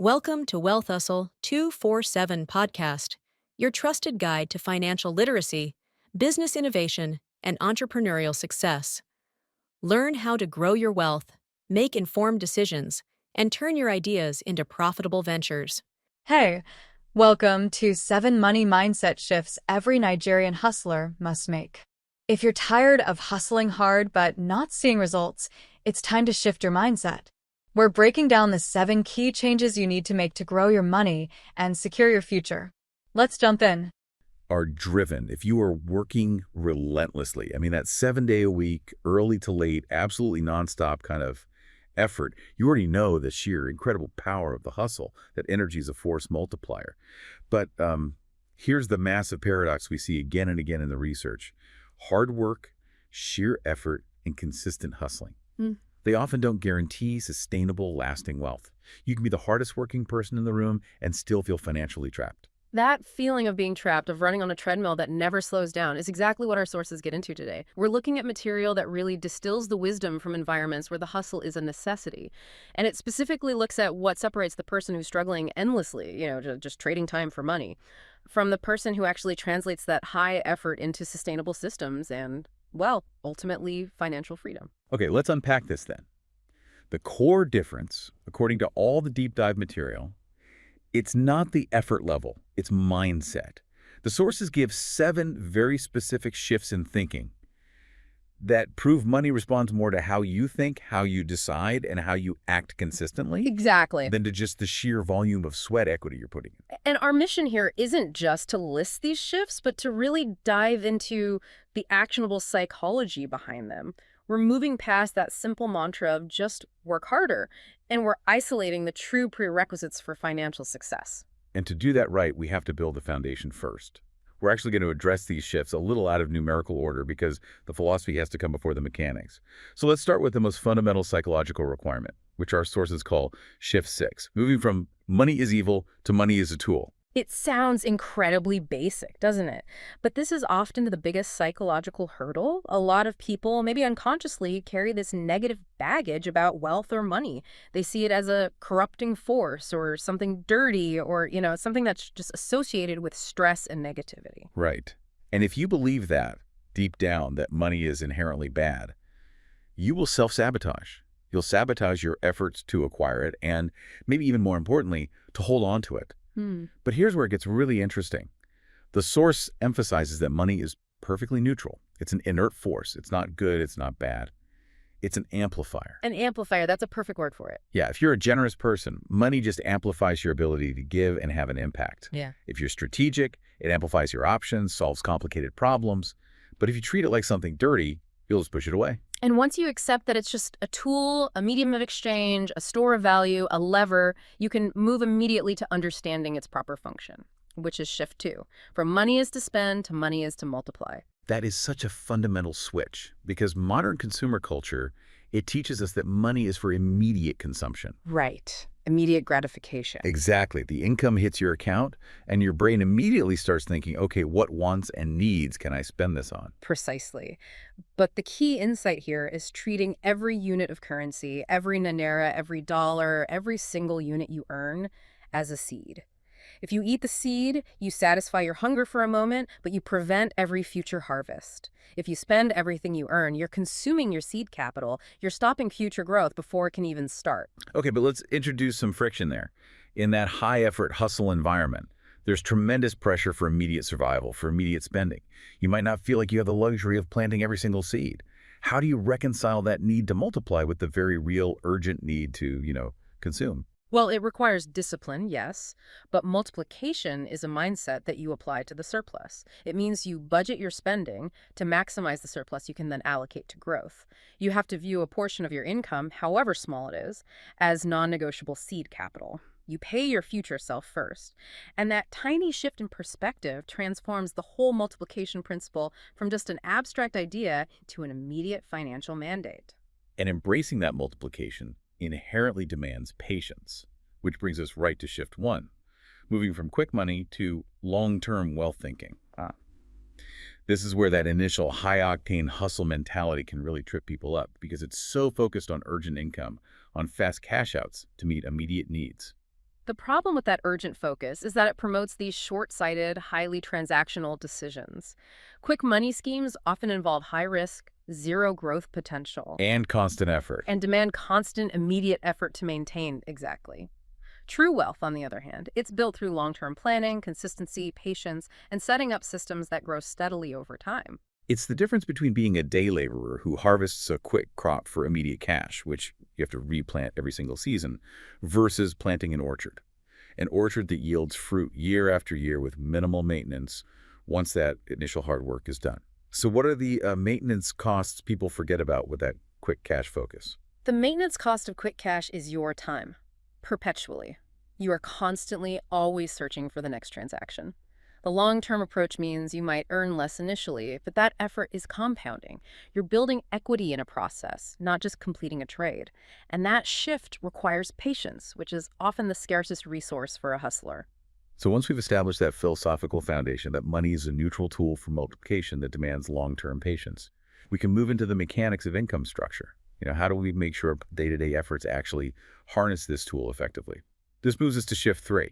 Welcome to Wealth Hustle 247 podcast, your trusted guide to financial literacy, business innovation, and entrepreneurial success. Learn how to grow your wealth, make informed decisions, and turn your ideas into profitable ventures. Hey, welcome to 7 Money Mindset Shifts Every Nigerian Hustler Must Make. If you're tired of hustling hard but not seeing results, it's time to shift your mindset. We're breaking down the 7 key changes you need to make to grow your money and secure your future. Let's jump in. Are driven, if you are working relentlessly, I mean, that 7-day a week, early to late, absolutely nonstop kind of effort, you already know the sheer incredible power of the hustle, that energy is a force multiplier. But here's the massive paradox we see again and again in the research. Hard work, sheer effort, and consistent hustling. They often don't guarantee sustainable, lasting wealth. You can be the hardest working person in the room and still feel financially trapped. That feeling of being trapped, of running on a treadmill that never slows down, is exactly what our sources get into today. We're looking at material that really distills the wisdom from environments where the hustle is a necessity. And it specifically looks at what separates the person who's struggling endlessly, just trading time for money, from the person who actually translates that high effort into sustainable systems and, well, ultimately financial freedom. Okay, let's unpack this then. The core difference, according to all the deep dive material, it's not the effort level, it's mindset. The sources give 7 very specific shifts in thinking that prove money responds more to how you think, how you decide, and how you act consistently. Exactly. Than to just the sheer volume of sweat equity you're putting in. And our mission here isn't just to list these shifts, but to really dive into the actionable psychology behind them. We're moving past that simple mantra of just work harder, and we're isolating the true prerequisites for financial success. And to do that right, we have to build the foundation first. We're actually going to address these shifts a little out of numerical order because the philosophy has to come before the mechanics. So let's start with the most fundamental psychological requirement, which our sources call Shift 6, moving from money is evil to money is a tool. It sounds incredibly basic, doesn't it? But this is often the biggest psychological hurdle. A lot of people, maybe unconsciously, carry this negative baggage about wealth or money. They see it as a corrupting force or something dirty or, something that's just associated with stress and negativity. Right. And if you believe that, deep down, that money is inherently bad, you will self-sabotage. You'll sabotage your efforts to acquire it and, maybe even more importantly, to hold on to it. But here's where it gets really interesting. The source emphasizes that money is perfectly neutral. It's an inert force. It's not good. It's not bad. It's an amplifier. An amplifier. That's a perfect word for it. Yeah, if you're a generous person, money just amplifies your ability to give and have an impact. Yeah. If you're strategic, it amplifies your options, solves complicated problems. But if you treat it like something dirty, you'll just push it away. And once you accept that it's just a tool, a medium of exchange, a store of value, a lever, you can move immediately to understanding its proper function, which is shift 2. From money is to spend to money is to multiply. That is such a fundamental switch because modern consumer culture, it teaches us that money is for immediate consumption. Right. Immediate gratification. Exactly. The income hits your account and your brain immediately starts thinking, okay, what wants and needs can I spend this on? Precisely. But the key insight here is treating every unit of currency, every naira, every dollar, every single unit you earn as a seed. If you eat the seed, you satisfy your hunger for a moment, but you prevent every future harvest. If you spend everything you earn, you're consuming your seed capital. You're stopping future growth before it can even start. Okay, but let's introduce some friction there. In that high-effort hustle environment, there's tremendous pressure for immediate survival, for immediate spending. You might not feel like you have the luxury of planting every single seed. How do you reconcile that need to multiply with the very real, urgent need to, consume? Well, it requires discipline, yes, but multiplication is a mindset that you apply to the surplus. It means you budget your spending to maximize the surplus you can then allocate to growth. You have to view a portion of your income, however small it is, as non-negotiable seed capital. You pay your future self first. And that tiny shift in perspective transforms the whole multiplication principle from just an abstract idea to an immediate financial mandate. And embracing that multiplication inherently demands patience, which brings us right to shift 1, moving from quick money to long-term wealth thinking. This is where that initial high-octane hustle mentality can really trip people up because it's so focused on urgent income, on fast cash outs to meet immediate needs. The problem with that urgent focus is that it promotes these short-sighted, highly transactional decisions. Quick money schemes often involve high risk, zero growth potential, And constant effort. and demand constant, immediate effort to maintain exactly. True wealth, on the other hand, it's built through long-term planning, consistency, patience, and setting up systems that grow steadily over time. It's the difference between being a day laborer who harvests a quick crop for immediate cash, which you have to replant every single season, versus planting an orchard that yields fruit year after year with minimal maintenance once that initial hard work is done. So what are the maintenance costs people forget about with that quick cash focus? The maintenance cost of quick cash is your time, perpetually. You are constantly, always searching for the next transaction. The long-term approach means you might earn less initially, but that effort is compounding. You're building equity in a process, not just completing a trade. And that shift requires patience, which is often the scarcest resource for a hustler. So once we've established that philosophical foundation that money is a neutral tool for multiplication that demands long-term patience, we can move into the mechanics of income structure. How do we make sure our day-to-day efforts actually harness this tool effectively? This moves us to shift 3.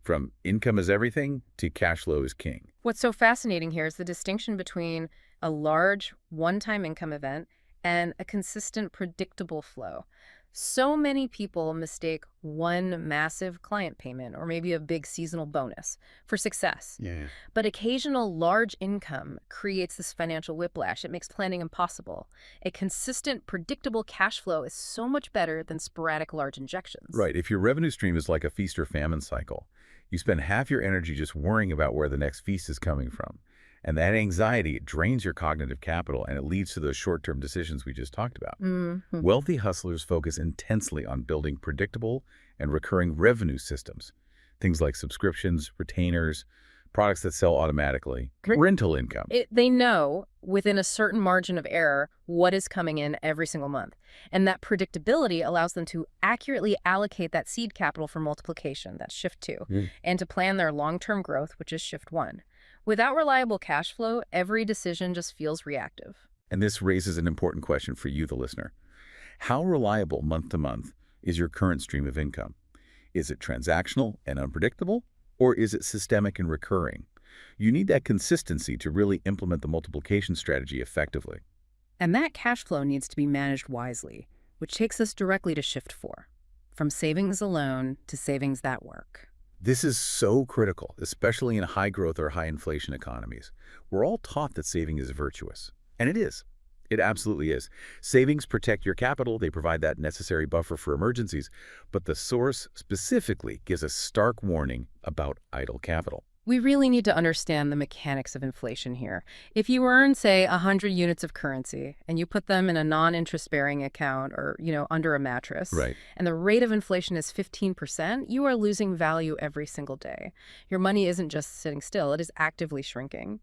From income is everything to cash flow is king. What's so fascinating here is the distinction between a large, one-time income event and a consistent, predictable flow. So many people mistake one massive client payment or maybe a big seasonal bonus for success. Yeah. But occasional large income creates this financial whiplash. It makes planning impossible. A consistent, predictable cash flow is so much better than sporadic large injections. Right. If your revenue stream is like a feast or famine cycle, you spend half your energy just worrying about where the next feast is coming from. And that anxiety drains your cognitive capital, and it leads to those short-term decisions we just talked about. Mhm. Wealthy hustlers focus intensely on building predictable and recurring revenue systems, things like subscriptions, retainers, products that sell automatically, rental income. They know within a certain margin of error what is coming in every single month. And that predictability allows them to accurately allocate that seed capital for multiplication, that's shift 2, and to plan their long-term growth, which is shift 1. Without reliable cash flow, every decision just feels reactive. And this raises an important question for you, the listener. How reliable month to month is your current stream of income? Is it transactional and unpredictable, or is it systemic and recurring? You need that consistency to really implement the multiplication strategy effectively. And that cash flow needs to be managed wisely, which takes us directly to shift 4, from savings alone to savings that work. This is so critical, especially in high growth or high inflation economies. We're all taught that saving is virtuous, and it is. It absolutely is. Savings protect your capital. They provide that necessary buffer for emergencies, but the source specifically gives a stark warning about idle capital. We really need to understand the mechanics of inflation here. If you earn, say, 100 units of currency and you put them in a non-interest-bearing account or, under a mattress, Right. and the rate of inflation is 15%, you are losing value every single day. Your money isn't just sitting still, it is actively shrinking.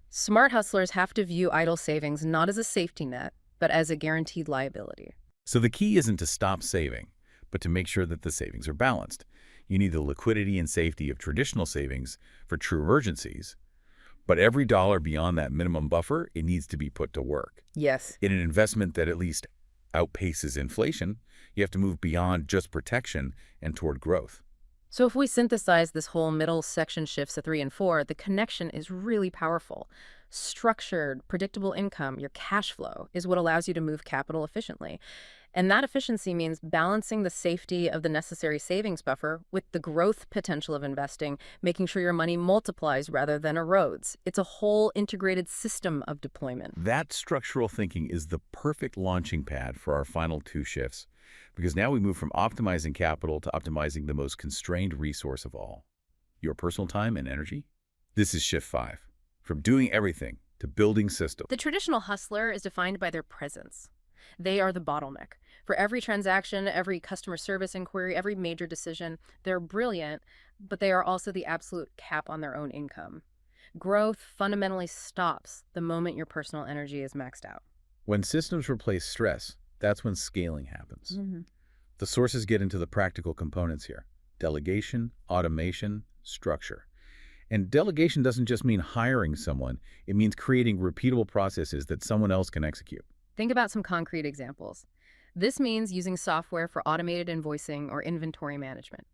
Smart hustlers have to view idle savings not as a safety net, but as a guaranteed liability. So the key isn't to stop saving, but to make sure that the savings are balanced. You need the liquidity and safety of traditional savings for true emergencies, but every dollar beyond that minimum buffer, it needs to be put to work. Yes. In an investment that at least outpaces inflation, you have to move beyond just protection and toward growth. So if we synthesize this whole middle section shifts of 3 and 4, the connection is really powerful. Structured, predictable income, your cash flow, is what allows you to move capital efficiently. And that efficiency means balancing the safety of the necessary savings buffer with the growth potential of investing, making sure your money multiplies rather than erodes. It's a whole integrated system of deployment. That structural thinking is the perfect launching pad for our final 2 shifts, because now we move from optimizing capital to optimizing the most constrained resource of all, your personal time and energy. This is shift 5, from doing everything to building systems. The traditional hustler is defined by their presence. They are the bottleneck. For every transaction, every customer service inquiry, every major decision, they're brilliant, but they are also the absolute cap on their own income. Growth fundamentally stops the moment your personal energy is maxed out. When systems replace stress, that's when scaling happens. The sources get into the practical components here: delegation, automation, structure. And delegation doesn't just mean hiring someone, it means creating repeatable processes that someone else can execute. Think about some concrete examples. This means using software for automated invoicing or inventory management.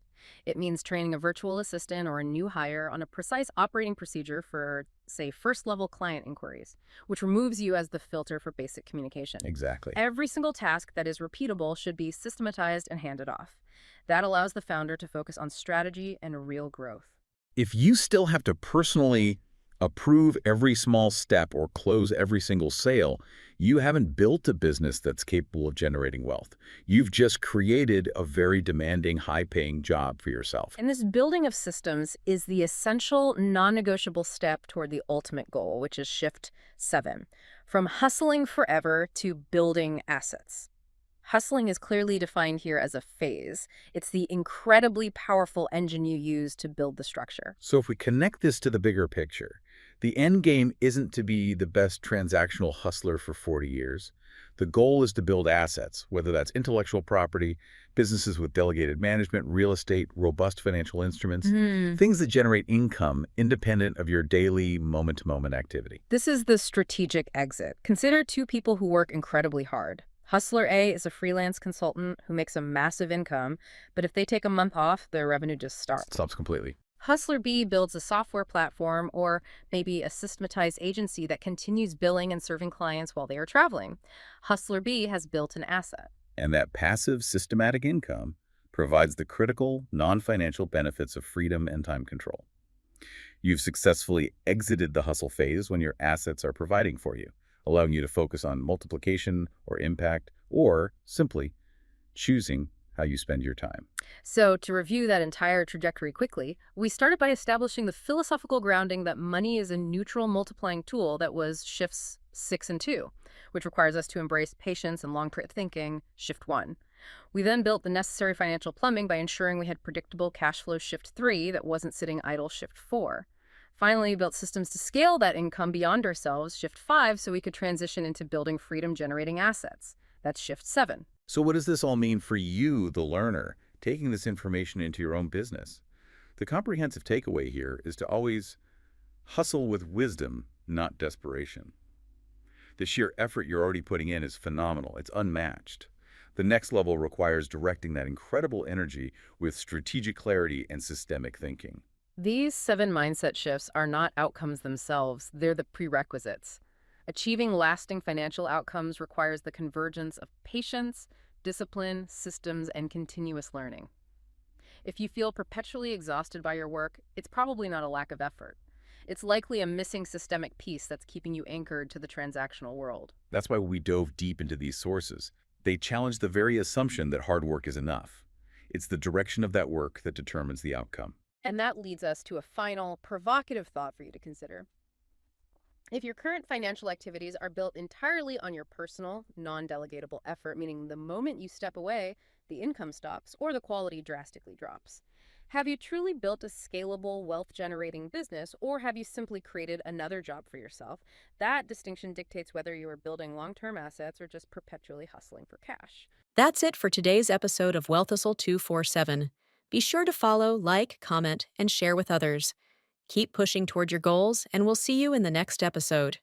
It means training a virtual assistant or a new hire on a precise operating procedure for, say, first-level client inquiries, which removes you as the filter for basic communication. Exactly. Every single task that is repeatable should be systematized and handed off. That allows the founder to focus on strategy and real growth. If you still have to personally approve every small step or close every single sale, you haven't built a business that's capable of generating wealth. You've just created a very demanding, high-paying job for yourself. And this building of systems is the essential, non-negotiable step toward the ultimate goal, which is shift 7, from hustling forever to building assets. Hustling is clearly defined here as a phase. It's the incredibly powerful engine you use to build the structure. So if we connect this to the bigger picture, the end game isn't to be the best transactional hustler for 40 years. The goal is to build assets, whether that's intellectual property, businesses with delegated management, real estate, robust financial instruments, things that generate income independent of your daily moment-to-moment activity. This is the strategic exit. Consider two people who work incredibly hard. Hustler A is a freelance consultant who makes a massive income, but if they take a month off, their revenue just stops. Stops completely. Hustler B builds a software platform or maybe a systematized agency that continues billing and serving clients while they are traveling. Hustler B has built an asset. And that passive, systematic income provides the critical, non-financial benefits of freedom and time control. You've successfully exited the hustle phase when your assets are providing for you, allowing you to focus on multiplication or impact, or simply choosing how you spend your time. So, to review that entire trajectory quickly, we started by establishing the philosophical grounding that money is a neutral multiplying tool that was shifts 6 and 2, which requires us to embrace patience and long-term thinking, shift 1. We then built the necessary financial plumbing by ensuring we had predictable cash flow, shift 3, that wasn't sitting idle, shift 4. Finally, we built systems to scale that income beyond ourselves, shift 5, so we could transition into building freedom-generating assets. That's shift 7. So what does this all mean for you, the learner, taking this information into your own business? The comprehensive takeaway here is to always hustle with wisdom, not desperation. The sheer effort you're already putting in is phenomenal. It's unmatched. The next level requires directing that incredible energy with strategic clarity and systemic thinking. These 7 mindset shifts are not outcomes themselves, they're the prerequisites. Achieving lasting financial outcomes requires the convergence of patience, discipline, systems, and continuous learning. If you feel perpetually exhausted by your work, it's probably not a lack of effort. It's likely a missing systemic piece that's keeping you anchored to the transactional world. That's why we dove deep into these sources. They challenge the very assumption that hard work is enough. It's the direction of that work that determines the outcome. And that leads us to a final, provocative thought for you to consider. If your current financial activities are built entirely on your personal, non-delegatable effort, meaning the moment you step away, the income stops or the quality drastically drops, have you truly built a scalable, wealth-generating business, or have you simply created another job for yourself? That distinction dictates whether you are building long-term assets or just perpetually hustling for cash. That's it for today's episode of Wealth Hustle 247. Be sure to follow, like, comment, and share with others. Keep pushing toward your goals, and we'll see you in the next episode.